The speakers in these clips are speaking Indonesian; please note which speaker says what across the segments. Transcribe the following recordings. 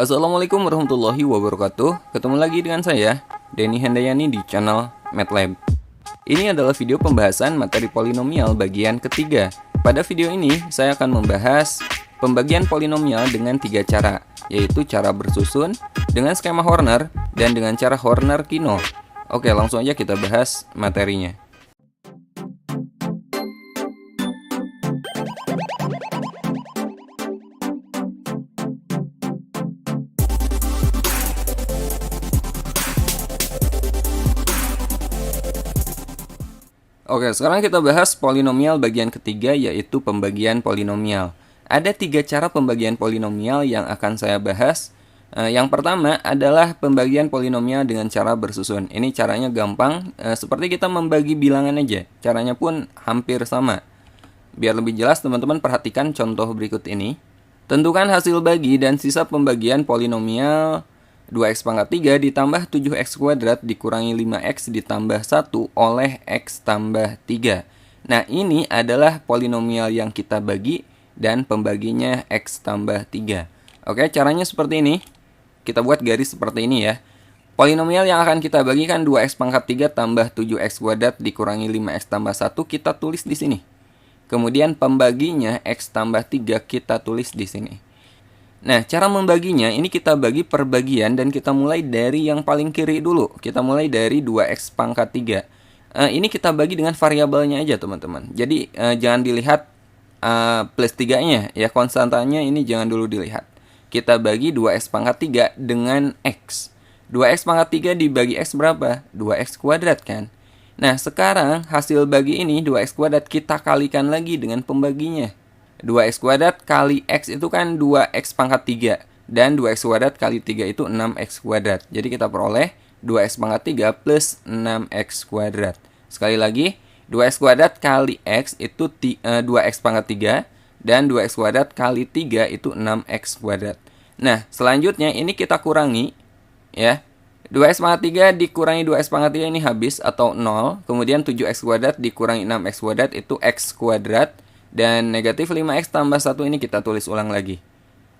Speaker 1: Assalamualaikum warahmatullahi wabarakatuh. Ketemu lagi dengan saya, Denny Handayani di channel MATLAB. Ini adalah video pembahasan materi polinomial bagian ketiga. Pada video ini, saya akan membahas pembagian polinomial dengan tiga cara, yaitu cara bersusun, dengan skema Horner, dan dengan cara Horner-Kino. Oke, langsung aja kita bahas materinya. Oke, sekarang kita bahas polinomial bagian ketiga, yaitu pembagian polinomial. Ada tiga cara pembagian polinomial yang akan saya bahas. Yang pertama adalah pembagian polinomial dengan cara bersusun. Ini caranya gampang, seperti kita membagi bilangan aja. Caranya pun hampir sama. Biar lebih jelas, teman-teman perhatikan contoh berikut ini. Tentukan hasil bagi dan sisa pembagian polinomial 2x pangkat 3 ditambah 7x kuadrat dikurangi 5x ditambah 1 oleh x tambah 3. Nah, ini adalah polinomial yang kita bagi dan pembaginya x tambah 3. Oke, caranya seperti ini. Kita buat garis seperti ini ya. Polinomial yang akan kita bagi kan 2x pangkat 3 tambah 7x kuadrat dikurangi 5x tambah 1, kita tulis di sini. Kemudian pembaginya x tambah 3 kita tulis di sini. Nah, cara membaginya ini kita bagi per bagian dan kita mulai dari yang paling kiri dulu. Kita mulai dari 2x pangkat 3. Ini kita bagi dengan variabelnya aja, teman-teman. Jadi, jangan dilihat plus 3-nya, ya, konstantanya ini jangan dulu dilihat. Kita bagi 2x pangkat 3 dengan x. 2x pangkat 3 dibagi x berapa? 2x kuadrat kan? Nah, sekarang hasil bagi ini 2x kuadrat kita kalikan lagi dengan pembaginya. 2x kuadrat kali x itu kan 2x pangkat 3. Dan 2x kuadrat kali 3 itu 6x kuadrat. Jadi kita peroleh 2x pangkat 3 plus 6x kuadrat. Sekali lagi, 2x kuadrat kali x itu 2x pangkat 3. Dan 2x kuadrat kali 3 itu 6x kuadrat. Nah, selanjutnya ini kita kurangi. Ya, 2x pangkat 3 dikurangi 2x pangkat 3 ini habis atau 0. Kemudian 7x kuadrat dikurangi 6x kuadrat itu x kuadrat. Dan negatif 5x tambah 1 ini kita tulis ulang lagi.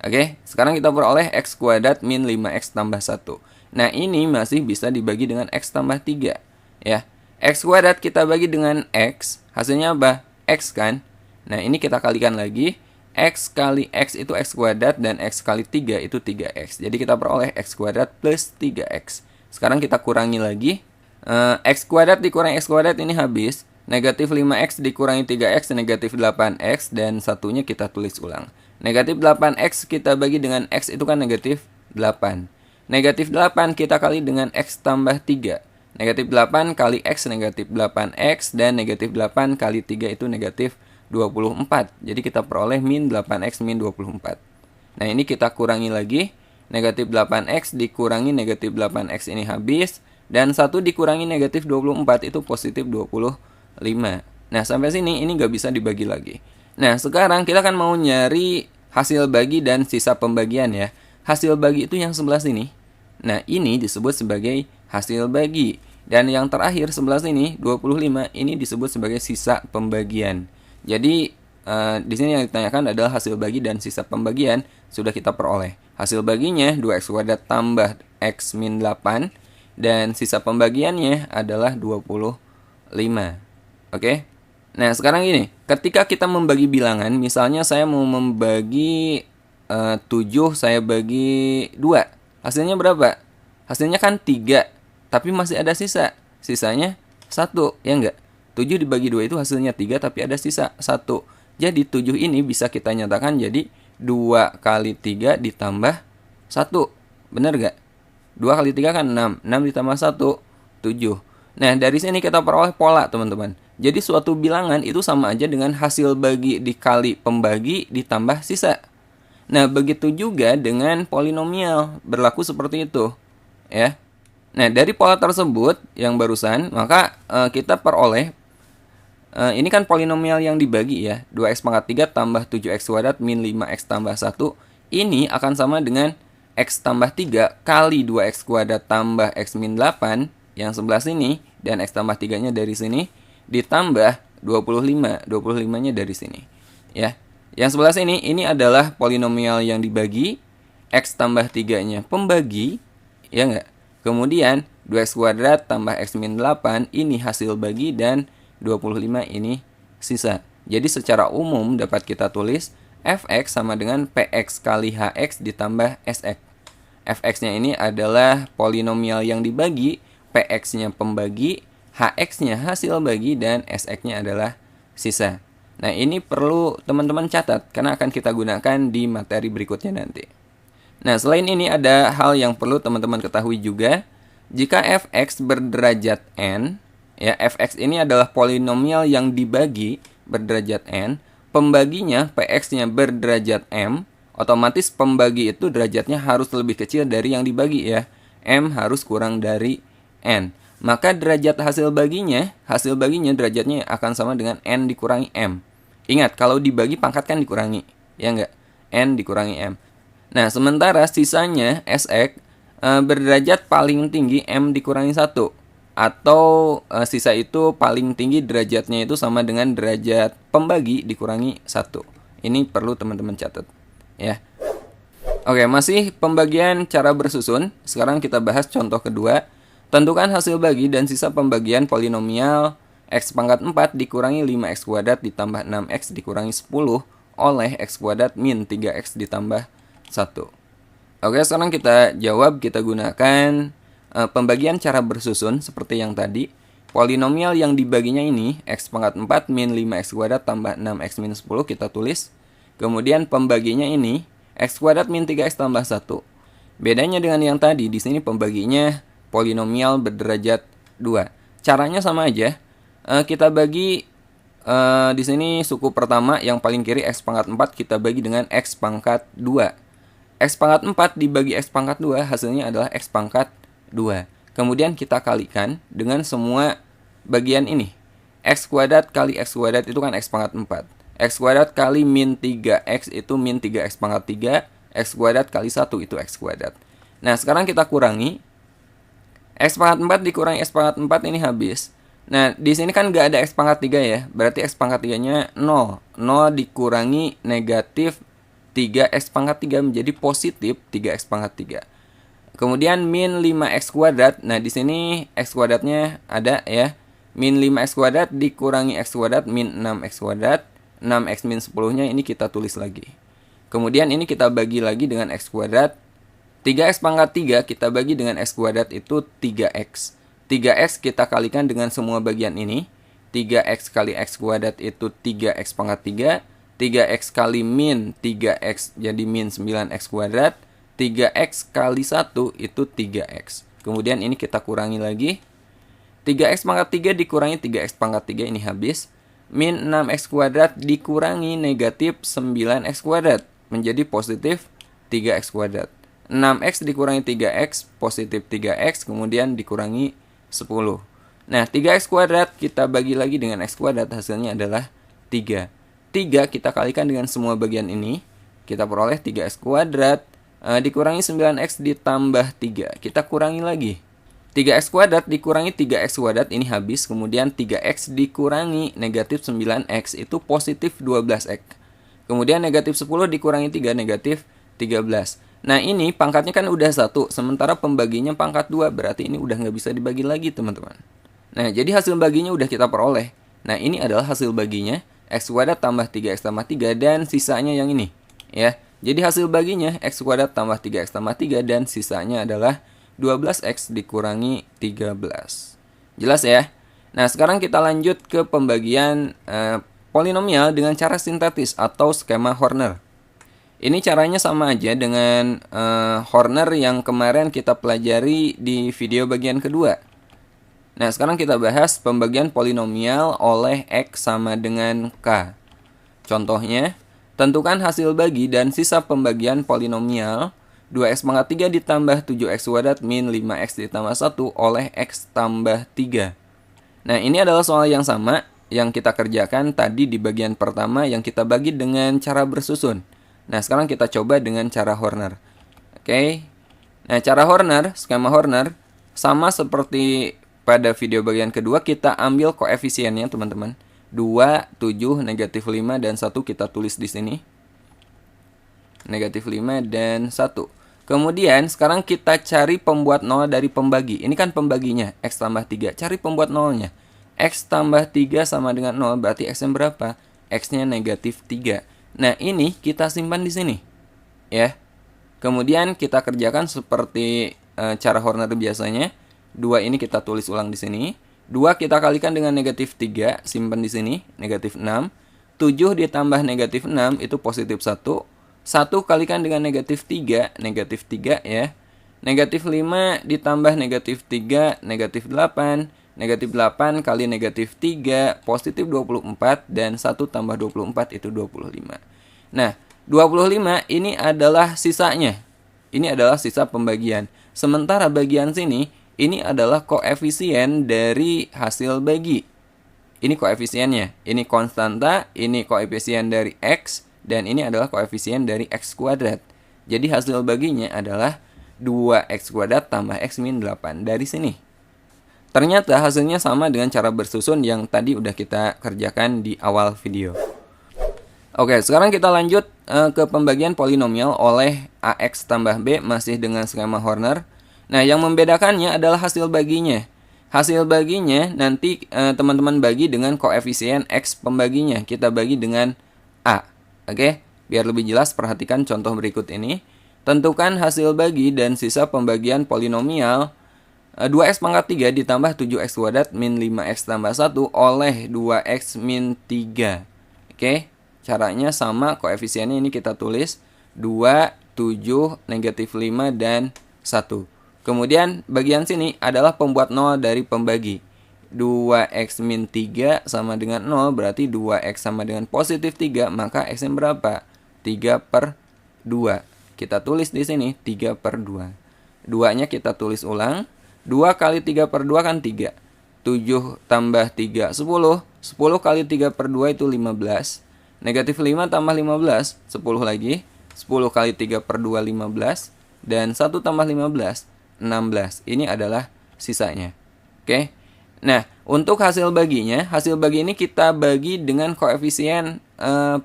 Speaker 1: Oke, sekarang kita peroleh x kuadrat min 5x tambah 1. Nah, ini masih bisa dibagi dengan x tambah 3. Ya, x kuadrat kita bagi dengan x, hasilnya apa? X kan? Nah, ini kita kalikan lagi. X kali x itu x kuadrat dan x kali 3 itu 3x. Jadi kita peroleh x kuadrat plus 3x. Sekarang kita kurangi lagi. X kuadrat dikurangi x kuadrat ini habis. Negatif 5x dikurangi 3x, negatif 8x, dan satunya kita tulis ulang. Negatif 8x kita bagi dengan x itu kan negatif 8. Negatif 8 kita kali dengan x tambah 3. Negatif 8 kali x negatif 8x, dan negatif 8 kali 3 itu negatif 24. Jadi kita peroleh min 8x min 24. Nah, ini kita kurangi lagi. Negatif 8x dikurangi negatif 8x ini habis. Dan 1 dikurangi negatif 24 itu positif 25. Nah, sampai sini ini nggak bisa dibagi lagi. Nah, sekarang kita kan mau nyari hasil bagi dan sisa pembagian ya. Hasil bagi itu yang sebelah sini. Nah, ini disebut sebagai hasil bagi. Dan yang terakhir sebelah sini, 25, ini disebut sebagai sisa pembagian. Jadi, di sini yang ditanyakan adalah hasil bagi dan sisa pembagian sudah kita peroleh. Hasil baginya 2x kuadrat tambah x min 8. Dan sisa pembagiannya adalah 25. Oke. Nah, sekarang gini, ketika kita membagi bilangan, misalnya saya mau membagi 7, saya bagi 2. Hasilnya berapa? Hasilnya kan 3, tapi masih ada sisa. Sisanya 1, ya enggak? 7 dibagi 2 itu hasilnya 3, tapi ada sisa 1. Jadi 7 ini bisa kita nyatakan jadi 2 kali 3 ditambah 1. Benar enggak? 2 kali 3 kan 6. 6 ditambah 1, 7. Nah, dari sini kita peroleh pola, teman-teman. Jadi suatu bilangan itu sama aja dengan hasil bagi dikali pembagi ditambah sisa. Nah, begitu juga dengan polinomial, berlaku seperti itu, ya. Nah, dari pola tersebut yang barusan, maka kita peroleh ini kan polinomial yang dibagi ya, 2x pangkat 3 tambah 7x kuadrat min 5x tambah 1. Ini akan sama dengan x tambah 3 kali 2x kuadrat tambah x min 8 yang sebelah sini, dan x tambah 3-nya dari sini, ditambah 25. 25-nya dari sini. Ya. Yang sebelah sini ini adalah polinomial yang dibagi, X tambah 3-nya pembagi, ya nggak? Kemudian 2x kuadrat tambah X min 8 ini hasil bagi, dan 25 ini sisa. Jadi secara umum dapat kita tulis Fx sama dengan Px kali Hx ditambah Sx. Fx-nya ini adalah polinomial yang dibagi, Px-nya pembagi, Hx-nya hasil bagi, dan Sx-nya adalah sisa. Nah, ini perlu teman-teman catat karena akan kita gunakan di materi berikutnya nanti. Nah, selain ini ada hal yang perlu teman-teman ketahui juga. Jika Fx berderajat n, ya, Fx ini adalah polinomial yang dibagi berderajat n, pembaginya Px-nya berderajat m, otomatis pembagi itu derajatnya harus lebih kecil dari yang dibagi, ya. M harus kurang dari n. Maka derajat hasil baginya derajatnya akan sama dengan n dikurangi m. Ingat, kalau dibagi pangkat kan dikurangi, ya enggak? N dikurangi m. Nah, sementara sisanya Sx berderajat paling tinggi m dikurangi 1. Atau sisa itu paling tinggi derajatnya itu sama dengan derajat pembagi dikurangi 1. Ini perlu teman-teman catat, ya. Oke, masih pembagian cara bersusun. Sekarang kita bahas contoh kedua. Tentukan hasil bagi dan sisa pembagian polinomial X pangkat 4 dikurangi 5x kuadrat ditambah 6x dikurangi 10 oleh x kuadrat min 3x ditambah 1. Oke, sekarang kita jawab, kita gunakan pembagian cara bersusun seperti yang tadi. Polinomial yang dibaginya ini x pangkat 4 min 5x kuadrat tambah 6x min 10 kita tulis. Kemudian pembaginya ini x kuadrat min 3x tambah 1. Bedanya dengan yang tadi, di sini pembaginya polinomial berderajat 2. Caranya sama aja. Kita bagi di sini suku pertama yang paling kiri x pangkat 4 kita bagi dengan x pangkat 2. X pangkat 4 dibagi x pangkat 2 hasilnya adalah x pangkat 2. Kemudian kita kalikan dengan semua bagian ini. X kuadrat kali x kuadrat itu kan x pangkat 4. X kuadrat kali min 3x itu min 3x pangkat 3. X kuadrat kali 1 itu x kuadrat. Nah, sekarang kita kurangi. X pangkat 4 dikurangi x pangkat 4 ini habis. Nah, di sini kan nggak ada x pangkat 3 ya. Berarti x pangkat 3-nya 0. 0 dikurangi negatif 3x pangkat 3 menjadi positif 3x pangkat 3. Kemudian min 5x kuadrat. Nah, di sini x kuadratnya ada ya. Min 5x kuadrat dikurangi x kuadrat min 6x kuadrat. 6x min 10-nya ini kita tulis lagi. Kemudian ini kita bagi lagi dengan x kuadrat. 3x pangkat 3 kita bagi dengan x kuadrat itu 3x. 3x kita kalikan dengan semua bagian ini. 3x kali x kuadrat itu 3x pangkat 3. 3x kali min 3x jadi min 9x kuadrat. 3x kali 1 itu 3x. Kemudian ini kita kurangi lagi. 3x pangkat 3 dikurangi 3x pangkat 3 ini habis. Min 6x kuadrat dikurangi negatif 9x kuadrat menjadi positif 3x kuadrat. 6x dikurangi 3x positif 3x kemudian dikurangi 10. Nah, 3x kuadrat kita bagi lagi dengan x kuadrat hasilnya adalah 3. 3 kita kalikan dengan semua bagian ini. Kita peroleh 3x kuadrat dikurangi 9x ditambah 3. Kita kurangi lagi. 3x kuadrat dikurangi 3x kuadrat ini habis. Kemudian 3x dikurangi negatif 9x itu positif 12x. Kemudian negatif 10 dikurangi 3 negatif 13. Nah, ini pangkatnya kan udah 1, sementara pembaginya pangkat 2, berarti ini udah nggak bisa dibagi lagi, teman-teman. Nah, jadi hasil baginya udah kita peroleh. Nah, ini adalah hasil baginya, x kuadrat tambah 3x tambah 3, dan sisanya yang ini. Ya, jadi hasil baginya, x kuadrat tambah 3x tambah 3, dan sisanya adalah 12x dikurangi 13. Jelas ya? Nah, sekarang kita lanjut ke pembagian polinomial dengan cara sintetis atau skema Horner. Ini caranya sama aja dengan Horner yang kemarin kita pelajari di video bagian kedua. Nah, sekarang kita bahas pembagian polinomial oleh X sama dengan K. Contohnya, tentukan hasil bagi dan sisa pembagian polinomial 2x pangkat 3 ditambah 7x kuadrat min 5x ditambah 1 oleh X tambah 3. Nah, ini adalah soal yang sama yang kita kerjakan tadi di bagian pertama yang kita bagi dengan cara bersusun. Nah, sekarang kita coba dengan cara Horner. Oke. Nah, cara Horner, skema Horner, sama seperti pada video bagian kedua, kita ambil koefisiennya, teman-teman. 2, 7, negatif 5, dan 1 kita tulis di sini. Negatif 5 dan 1. Kemudian sekarang kita cari pembuat 0 dari pembagi. Ini kan pembaginya, X tambah 3. Cari pembuat 0-nya. X tambah 3 sama dengan 0, berarti X-nya berapa? X-nya negatif 3. Nah, ini kita simpan di sini. Ya. Kemudian kita kerjakan seperti cara Horner biasanya. 2 ini kita tulis ulang di sini. 2 kita kalikan dengan negatif 3, simpan di sini, negatif 6. 7 ditambah negatif 6 itu positif 1. 1 kalikan dengan negatif 3 ya. Negatif 5 ditambah negatif 3, negatif 8. Negatif 8 kali negatif 3, positif 24. Dan 1 tambah 24 itu 25. Nah, 25 ini adalah sisanya. Ini adalah sisa pembagian. Sementara bagian sini, ini adalah koefisien dari hasil bagi. Ini koefisiennya. Ini konstanta, ini koefisien dari X, dan ini adalah koefisien dari X kuadrat. Jadi hasil baginya adalah 2X kuadrat tambah X min 8 dari sini. Ternyata hasilnya sama dengan cara bersusun yang tadi udah kita kerjakan di awal video. Oke, sekarang kita lanjut ke pembagian polinomial oleh AX tambah B masih dengan skema Horner. Nah, yang membedakannya adalah hasil baginya. Hasil baginya nanti teman-teman bagi dengan koefisien X pembaginya. Kita bagi dengan A. Oke, biar lebih jelas perhatikan contoh berikut ini. Tentukan hasil bagi dan sisa pembagian polinomial 2x pangkat 3 ditambah 7x kuadrat min 5x tambah 1 oleh 2x min 3. Oke, caranya sama, koefisiennya ini kita tulis 2, 7, negatif 5, dan 1. Kemudian bagian sini adalah pembuat 0 dari pembagi. 2x min 3 sama dengan 0, berarti 2x sama dengan positif 3, maka x-nya berapa? 3/2. Kita tulis di sini 3/2. 2-nya kita tulis ulang. 2 kali 3/2 kan 3. 7 tambah 3, 10. 10 kali 3/2 itu 15. Negatif 5 tambah 15, 10 lagi. 10 kali 3/2, 15. Dan 1 tambah 15, 16. Ini adalah sisanya. Oke. Nah, untuk hasil baginya, hasil bagi ini kita bagi dengan koefisien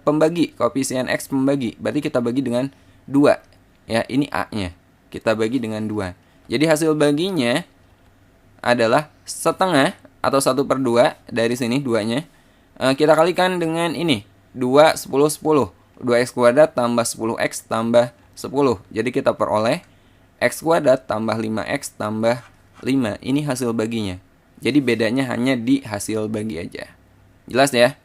Speaker 1: pembagi, koefisien X pembagi. Berarti kita bagi dengan 2. Ya, ini A-nya. Kita bagi dengan 2. Jadi hasil baginya adalah setengah atau 1/2 dari sini 2-nya. Kita kalikan dengan ini. 2, 10, 10. 2x kuadrat tambah 10x tambah 10. Jadi kita peroleh x kuadrat tambah 5x tambah 5. Ini hasil baginya. Jadi bedanya hanya di hasil bagi aja. Jelas ya?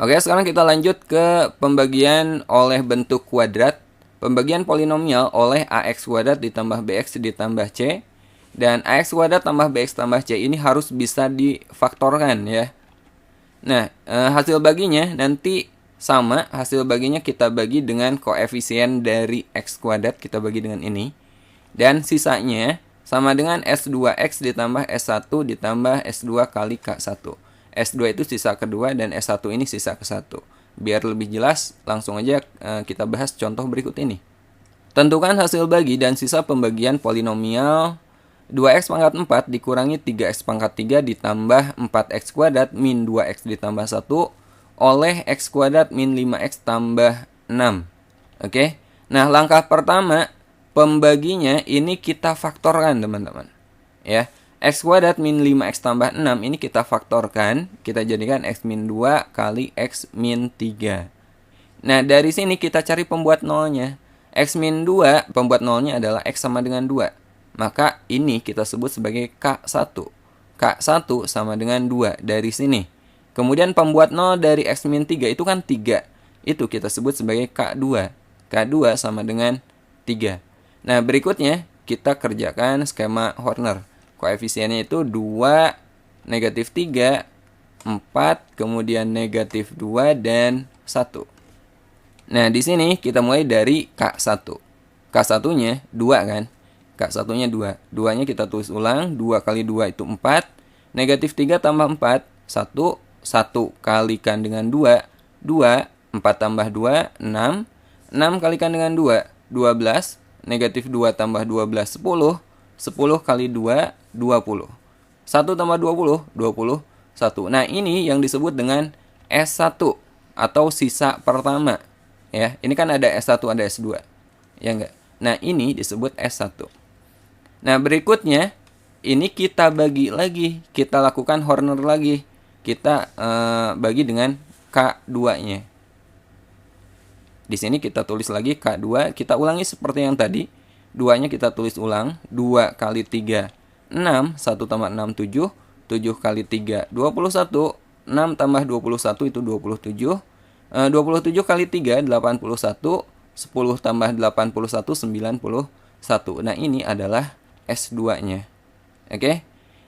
Speaker 1: Oke, sekarang kita lanjut ke pembagian oleh bentuk kuadrat. Pembagian polinomial oleh ax kuadrat ditambah bx ditambah c. Dan ax kuadrat tambah bx tambah c ini harus bisa difaktorkan ya. Nah, hasil baginya nanti sama. Hasil baginya kita bagi dengan koefisien dari x kuadrat. Kita bagi dengan ini. Dan sisanya sama dengan S2X ditambah S1 ditambah S2 kali K1. S2 itu sisa kedua dan S1 ini sisa ke-1. Biar lebih jelas, langsung aja kita bahas contoh berikut ini. Tentukan hasil bagi dan sisa pembagian polinomial 2x pangkat 4 dikurangi 3x pangkat 3 ditambah 4x kuadrat min 2x ditambah 1 oleh x kuadrat min 5x tambah 6. Oke. Nah, langkah pertama, pembaginya ini kita faktorkan teman-teman. Ya, x kuadrat min 5x tambah 6 ini kita faktorkan. Kita jadikan x min 2 kali x min 3. Nah, dari sini kita cari pembuat nolnya. X min 2, pembuat nolnya adalah x sama dengan 2. Maka ini kita sebut sebagai K1. K1 sama dengan 2 dari sini. Kemudian pembuat nol dari x min 3 itu kan 3. Itu kita sebut sebagai K2. K2 sama dengan 3. Nah, berikutnya kita kerjakan skema Horner. Koefisiennya itu 2, negatif 3, 4, kemudian negatif 2, dan 1. Nah, di sini kita mulai dari K1. K1-nya 2 kan? K1-nya 2. 2-nya kita tulis ulang. 2 kali 2 itu 4. Negatif 3 tambah 4, 1. 1 kalikan dengan 2, 2. 4 tambah 2, 6. 6 kalikan dengan 2, 12. Negatif 2 tambah 12, 10. 10 kali 2, 20. 1 tambah 20, 21. Nah, ini yang disebut dengan S1 atau sisa pertama. Ya, ini kan ada S1, ada S2. Ya enggak? Nah, ini disebut S1. Nah, berikutnya ini kita bagi lagi, kita lakukan Horner lagi. Kita bagi dengan K2-nya. Di sini kita tulis lagi K2, kita ulangi seperti yang tadi. 2-nya kita tulis ulang, 2 kali 3, 6, 1 tambah 6, 7, 7 kali 3, 21, 6 tambah 21 itu 27, 27 kali 3, 81, 10 tambah 81, 91. Nah, ini adalah S2-nya. Oke.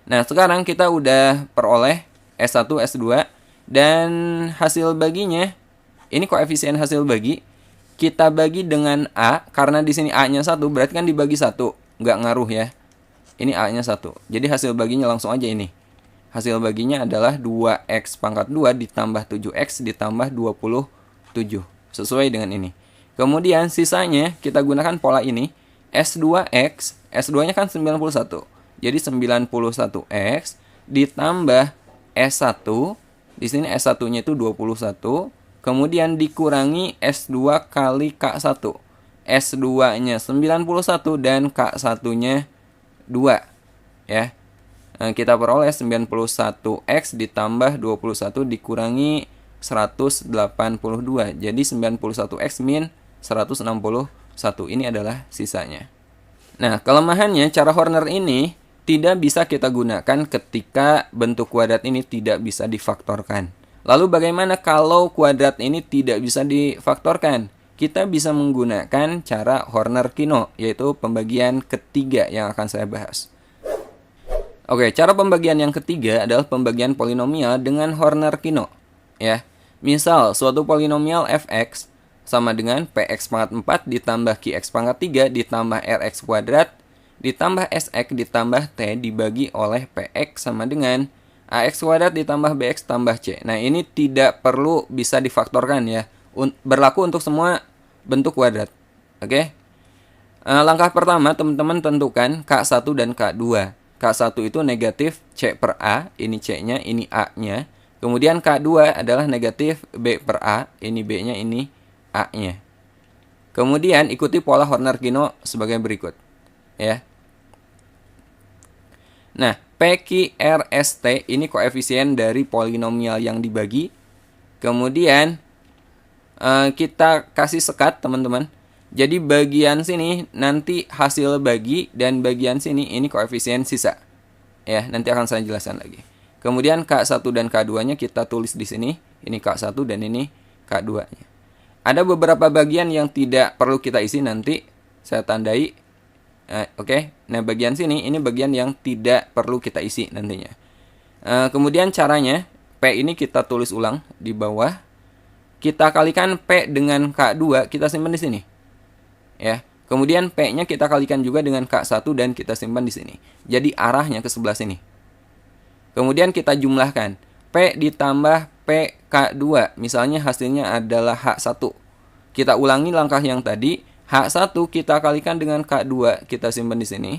Speaker 1: Nah, sekarang kita udah peroleh S1, S2, dan hasil baginya, ini koefisien hasil bagi, kita bagi dengan A, karena di sini A-nya 1, berarti kan dibagi 1, nggak ngaruh ya. Ini A-nya 1, jadi hasil baginya langsung aja ini. Hasil baginya adalah 2x pangkat 2 ditambah 7x ditambah 27, sesuai dengan ini. Kemudian sisanya kita gunakan pola ini, S2x, S2-nya kan 91, jadi 91x ditambah S1, di sini S1-nya itu 21, kemudian dikurangi S2 kali K1. S2-nya 91 dan K1-nya 2. Ya. Kita peroleh 91x ditambah 21 dikurangi 182. Jadi 91x min 161. Ini adalah sisanya. Nah, kelemahannya cara Horner ini tidak bisa kita gunakan ketika bentuk kuadrat ini tidak bisa difaktorkan. Lalu bagaimana kalau kuadrat ini tidak bisa difaktorkan? Kita bisa menggunakan cara Horner-Kino, yaitu pembagian ketiga yang akan saya bahas. Oke, cara pembagian yang ketiga adalah pembagian polinomial dengan Horner-Kino. Ya, misal suatu polinomial fx sama dengan px pangkat 4 ditambah qx pangkat 3 ditambah rx kuadrat ditambah sx ditambah t dibagi oleh px sama dengan ax kuadrat ditambah bx tambah c. Nah, ini tidak perlu bisa difaktorkan ya. Berlaku untuk semua bentuk kuadrat. Oke. Langkah pertama, teman-teman tentukan K1 dan K2. K1 itu negatif C per A, ini C-nya, ini A-nya. Kemudian K2 adalah negatif B per A, ini B-nya, ini A-nya. Kemudian ikuti pola Horner-Kino sebagai berikut. Ya. Nah, PQRST ini koefisien dari polinomial yang dibagi. Kemudian kita kasih sekat, teman-teman. Jadi bagian sini nanti hasil bagi dan bagian sini ini koefisien sisa. Ya, nanti akan saya jelaskan lagi. Kemudian K1 dan K2-nya kita tulis di sini. Ini K1 dan ini K2-nya. Ada beberapa bagian yang tidak perlu kita isi, nanti saya tandai. Oke. Nah, bagian sini ini bagian yang tidak perlu kita isi nantinya. Kemudian caranya, P ini kita tulis ulang di bawah. Kita kalikan P dengan K2, kita simpan di sini. Ya. Kemudian P-nya kita kalikan juga dengan K1 dan kita simpan di sini. Jadi arahnya ke sebelah sini. Kemudian kita jumlahkan P ditambah PK2. Misalnya hasilnya adalah H1. Kita ulangi langkah yang tadi. H1 kita kalikan dengan K2, kita simpan di sini.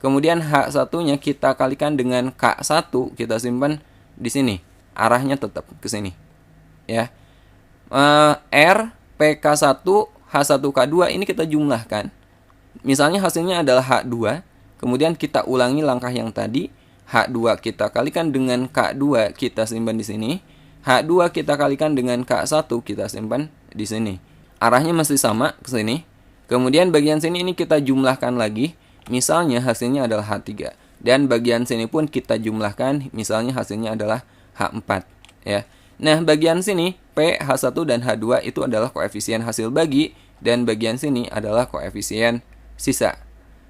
Speaker 1: Kemudian H1-nya kita kalikan dengan K1, kita simpan di sini. Arahnya tetap ke sini. Ya. R, PK1, H1K2 ini kita jumlahkan. Misalnya hasilnya adalah H2, kemudian kita ulangi langkah yang tadi. H2 kita kalikan dengan K2, kita simpan di sini. H2 kita kalikan dengan K1, kita simpan di sini. Arahnya masih sama ke sini. Kemudian bagian sini ini kita jumlahkan lagi. Misalnya hasilnya adalah H3. Dan bagian sini pun kita jumlahkan. Misalnya hasilnya adalah H4. Ya. Nah, bagian sini P, H1, dan H2 itu adalah koefisien hasil bagi. Dan bagian sini adalah koefisien sisa.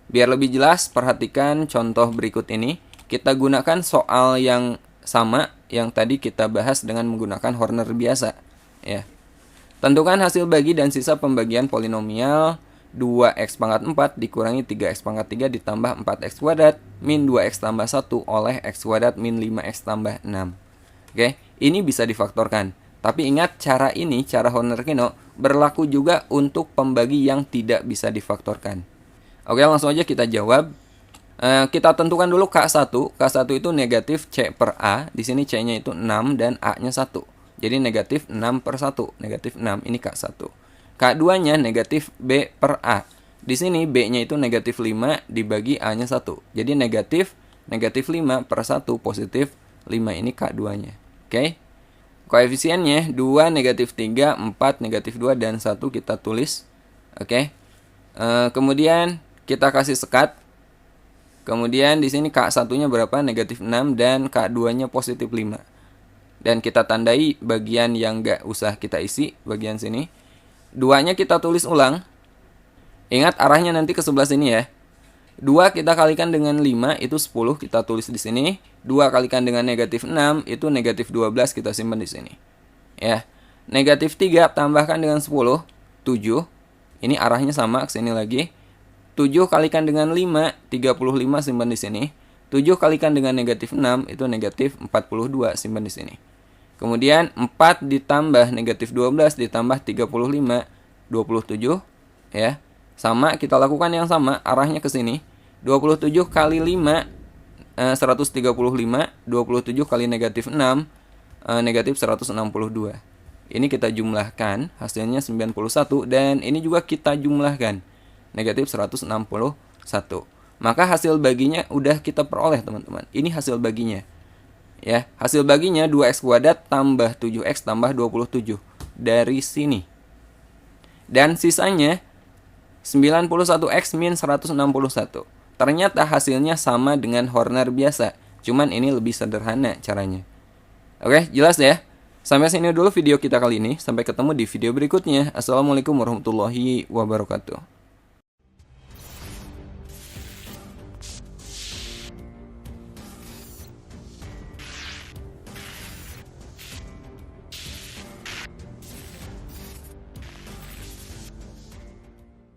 Speaker 1: Biar lebih jelas, perhatikan contoh berikut ini. Kita gunakan soal yang sama yang tadi kita bahas dengan menggunakan Horner biasa. Ya. Tentukan hasil bagi dan sisa pembagian polinomial 2x pangkat 4 dikurangi 3x pangkat 3 ditambah 4x kuadrat min 2x tambah 1 oleh x kuadrat min 5x tambah 6. Oke, ini bisa difaktorkan. Tapi ingat, cara ini, cara Horner-Kino, berlaku juga untuk pembagi yang tidak bisa difaktorkan. Oke, langsung aja kita jawab. Kita tentukan dulu K1. K1 itu negatif C per A. Di sini C-nya itu 6 dan A-nya 1. Jadi negatif 6 per 1. Negatif 6, ini K1. K2-nya negatif B per A. Di sini B-nya itu negatif 5 dibagi A-nya 1. Jadi negatif 5 per 1 positif 5, ini K2-nya. Oke. Koefisiennya 2, negatif 3, 4, negatif 2, dan 1 kita tulis. Oke. Kemudian kita kasih sekat. Kemudian di sini K1-nya berapa? Negatif 6, dan K2-nya positif 5. Dan kita tandai bagian yang nggak usah kita isi, bagian sini. 2-nya kita tulis ulang. Ingat arahnya nanti ke sebelah sini ya. 2 kita kalikan dengan 5 itu 10, kita tulis di sini. 2 kalikan dengan negatif 6 itu negatif 12, kita simpan di sini. Ya. Negatif 3 tambahkan dengan 10, 7. Ini arahnya sama ke sini lagi. 7 kalikan dengan 5, 35, simpan di sini. 7 kalikan dengan negatif 6 itu negatif 42, simpan di sini. Kemudian 4 ditambah negatif 12 ditambah 35, 27 ya. Sama, kita lakukan yang sama, arahnya ke sini. 27 kali 5, 135. 27 kali negatif 6, negatif 162. Ini kita jumlahkan, hasilnya 91. Dan ini juga kita jumlahkan, negatif 161. Maka hasil baginya udah kita peroleh, teman-teman. Ini hasil baginya. Ya, hasil baginya 2x kuadrat tambah 7x tambah 27. Dari sini. Dan sisanya 91x min 161. Ternyata hasilnya sama dengan Horner biasa, cuman ini lebih sederhana caranya. Oke, jelas ya? Sampai sini dulu video kita kali ini. Sampai ketemu di video berikutnya. Assalamualaikum warahmatullahi wabarakatuh.